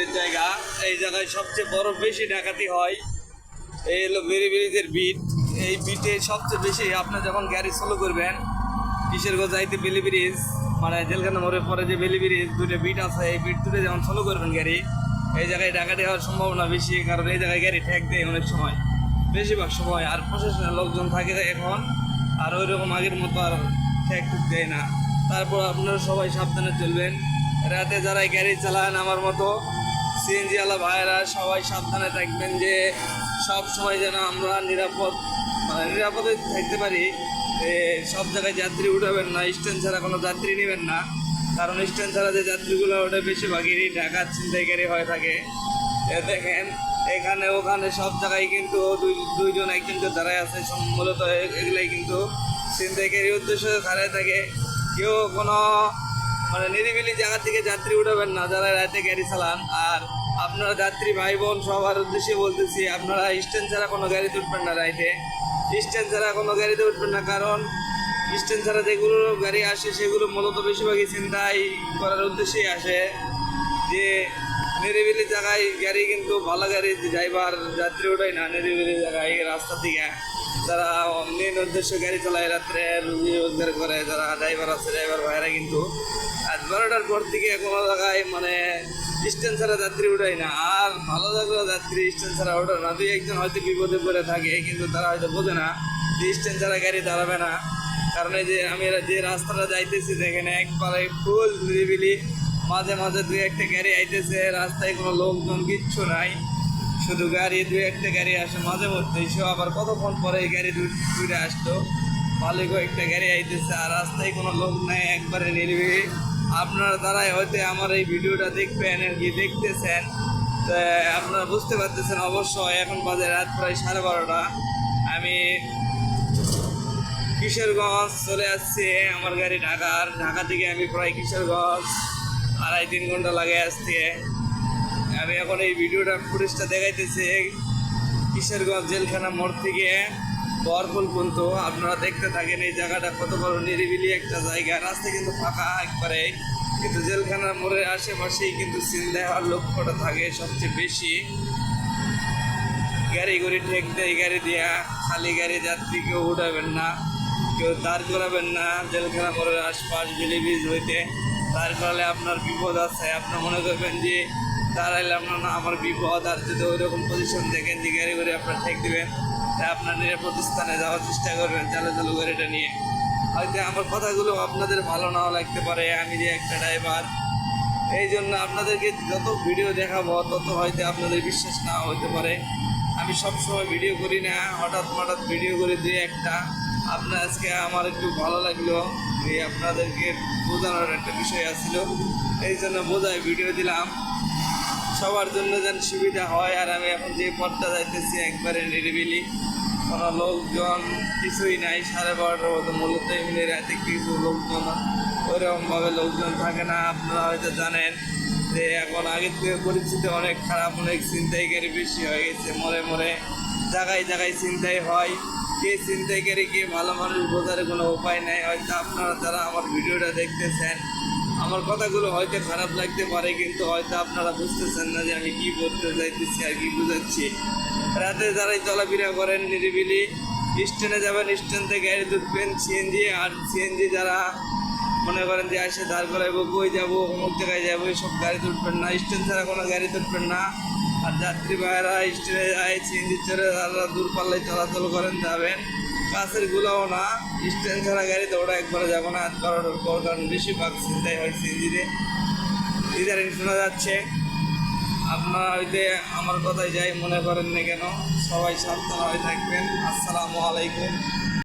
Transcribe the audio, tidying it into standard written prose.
বিটের জায়গা। এই জায়গায় সবচেয়ে বড় বেশি ডাকাতি হয়। এই হলো বেরি ব্রিজের বিট। এই বিটে সবচেয়ে বেশি আপনার যখন গাড়ি স্লো করবেন, কিশোরগঞ্জ যাইতে বেলি ব্রিজ মানে জেলখানা মোড়ের পরে যে বেলি ব্রিজ দুটো বিট আছে, এই বিট দুটো যখন স্লো করবেন গাড়ি, এই জায়গায় ডাকাতি হওয়ার সম্ভাবনা বেশি। কারণ এই জায়গায় গাড়ি ঠেক দেয় অনেক সময়, বেশিরভাগ সময়। আর প্রশাসনের লোকজন থাকে এখন, আর ওই রকম আগের মতো আর ঠেক টুক দেয় না। তারপর আপনারা সবাই সাবধানে চলবেন। রাতে যারা গাড়ি চালান আমার মতো সিএনজি ওয়ালা ভাইয়েরা সবাই সাবধানে থাকবেন, যে সব সময় যেন আমরা নিরাপদে থাকতে পারি। সব জায়গায় যাত্রী উঠাবেন না, স্ট্যান্ড ছাড়া কোনো যাত্রী নেবেন না। কারণ স্ট্যান্ড ছাড়া যে যাত্রীগুলো ওটা বেশিরভাগই ঢাকা ছিনতাইকারী হয়ে থাকে। দেখেন এখানে ওখানে সব জায়গায় কিন্তু দুইজন একজনকে দাঁড়ায় আছে, মূলত এগুলাই কিন্তু ছিনতাইকারী উদ্দেশ্য দাঁড়ায় থাকে। কেউ কোনো নিরিবিলি জায়গা থেকে যাত্রী উঠাবেন না যারা রাতে গাড়ি চালান। আর আপনারা যাত্রী ভাই বোন সবার উদ্দেশ্যে বলতেছি, আপনারা স্ট্যান্ড ছাড়া কোনো গাড়িতে উঠবেন না রাইতে। স্ট্যান্ড ছাড়া কোনো গাড়িতে উঠবেন না, কারণ স্ট্যান্ড ছাড়া যেগুলো গাড়ি আসে সেগুলো মূলত বেশিরভাগই ছিনতাই করার উদ্দেশ্যেই আসে। যে নিরিবিলি জায়গায় গাড়ি কিন্তু ভালো গাড়ি ড্রাইভার যাত্রী ওঠায় না নিরিবিলি জায়গায় রাস্তা থেকে। যারা মেন উদ্দেশ্য গাড়ি চালায় রাত্রে রুজি রোজগার করে, যারা ড্রাইভার আছে ড্রাইভার ভাইয়েরা কিন্তু আজ 12টার পর থেকে কোনো জায়গায় স্ট্যান্ড ছাড়া যাত্রী উঠায় না। আর ভালো জায়গায় যাত্রী স্ট্যান্ড ছাড়া ওঠে না। দুই একজন হয়তো বিপদে পড়ে থাকে, কিন্তু তারা হয়তো বোঝে না যে স্ট্যান্ড ছাড়া গাড়ি দাঁড়াবে না। কারণ এই যে আমি যে রাস্তাটা যাইতেছি দেখেন একবারে ফুল নিরিবিলি, মাঝে মাঝে দুই একটা গাড়ি আইতেছে, রাস্তায় কোনো লোকজন কিচ্ছু নাই, শুধু গাড়ি দুই একটা গাড়ি আসে মাঝে মধ্যে। সে আবার কতক্ষণ পরে এই গাড়ি দুইটা আসতো, ভালোই কয়েকটা গাড়ি আইতেছে, আর রাস্তায় কোনো লোক নাই, একবারে নিরিবিলি। আপনারা দ্বারাই হয়তো আমার এই ভিডিওটা দেখবেন আর কি দেখতেছেন, আপনারা বুঝতে পারতেছেন অবশ্যই। এখন বাজে রাত প্রায় 12:30। আমি কিশোরগঞ্জ চলে আসছি, আমার গাড়ি ঢাকা থেকে আমি প্রায় কিশোরগঞ্জ 2.5-3 ঘন্টা লাগে আসতে। আমি এখন এই ভিডিওটা ফুটেজটা দেখাইতেছি কিশোরগঞ্জ জেলখানা মোড় থেকে বরফুল পর্যন্ত। আপনারা দেখতে থাকেন এই জায়গাটা কত বড় নিরিবিলি একটা জায়গা। রাস্তা কিন্তু ফাঁকা একবারে, কিন্তু জেলখানার মোড়ের আশেপাশেই কিন্তু ছিনতাই হওয়ার লক্ষ্যটা থাকে সবচেয়ে বেশি। গাড়ি ঠেক দেয় গাড়ি দিয়া, খালি গাড়ি যাত্রী কেউ উঠাবেন না, কেউ দাঁড় করাবেন না জেলখানা মোড়ের আশপাশ বেলি ব্রিজ হইতে। দাঁড় করালে আপনার বিপদ আছে। আপনার মনে করবেন যে দাঁড়াইলে আপনার না আমার বিপদ। আর যদি ওই রকম পজিশন দেখেন যে গাড়ি আপনার ঠেক দেবেন, তাই আপনার নিরাপদ স্থানে যাওয়ার চেষ্টা করবেন চালু গাড়িটা নিয়ে। হয়তো আমার কথাগুলো আপনাদের ভালো নাও লাগতে পারে, আমি যে একটা ড্রাইভার, এই জন্য আপনাদেরকে যত ভিডিও দেখাবো তত হয়তো আপনাদের বিশ্বাস না হতে পারে। আমি সবসময় ভিডিও করি না, হঠাৎ ভিডিও করি দুই একটা। আপনার আজকে আমার একটু ভালো লাগলো যে আপনাদেরকে বোঝানোর একটা বিষয় আসছিল, এই জন্য বোঝায় ভিডিও দিলাম, সবার জন্য যেন সুবিধা হয়। আর আমি এখন যে পথটা যাইতেছি একবারে নিরিবিলি, কোনো লোকজন কিছুই নাই। 12:30 মতো মূলত এমনি রাতে কিছু লোকজন ওইরকমভাবে লোকজন থাকে না। আপনারা হয়তো জানেন যে এখন আগের থেকে পরিস্থিতি অনেক খারাপ, অনেক ছিনতাইকারী বেশি হয়ে গেছে। মোড়ে জায়গায় ছিনতাই হয়। কে ছিনতাইকারী কে ভালো মানুষ বোঝার কোনো উপায় নেই। হয়তো আপনারা যারা আমার ভিডিওটা দেখতেছেন, আমার কথাগুলো হয়তো খারাপ লাগতে পারে, কিন্তু হয়তো আপনারা বুঝতেছেন না যে আমি কী বলতে চাইতেছি আর কি বুঝাচ্ছি। রাতে যারাই চলাফেরা করেন নিরিবিলি, স্ট্যান্ডে যাবেন, স্ট্যান্ড থেকে গাড়ি তুলবেন সিএনজি। আর সিএনজি যারা মনে করেন যে এসে দাঁড় করাইবো, কই যাবো, অমুক জায়গায় যাবো, এইসব গাড়ি তুলবেন না। স্ট্যান্ড ছাড়া কোনো গাড়ি তুলবেন না। আর যাত্রী ভাইয়েরা স্ট্যান্ডে যায় সিএনজি চড়ে, যারা দূরপাল্লায় চলাচল করেন যাবেন, কাছের গুলোও না। স্ট্যান্ড ছাড়া গাড়িতে ওটা একবারে যাবো না 12টার পর, কারণ বেশিরভাগ চিন্তাই হয় সিএনজিতে। ইদারিং শোনা যাচ্ছে। আপনারা হয়তো আমার কথায় যাই মনে করেন না কেন, সবাই সাবধান হয়ে থাকবেন। আসসালামু আলাইকুম।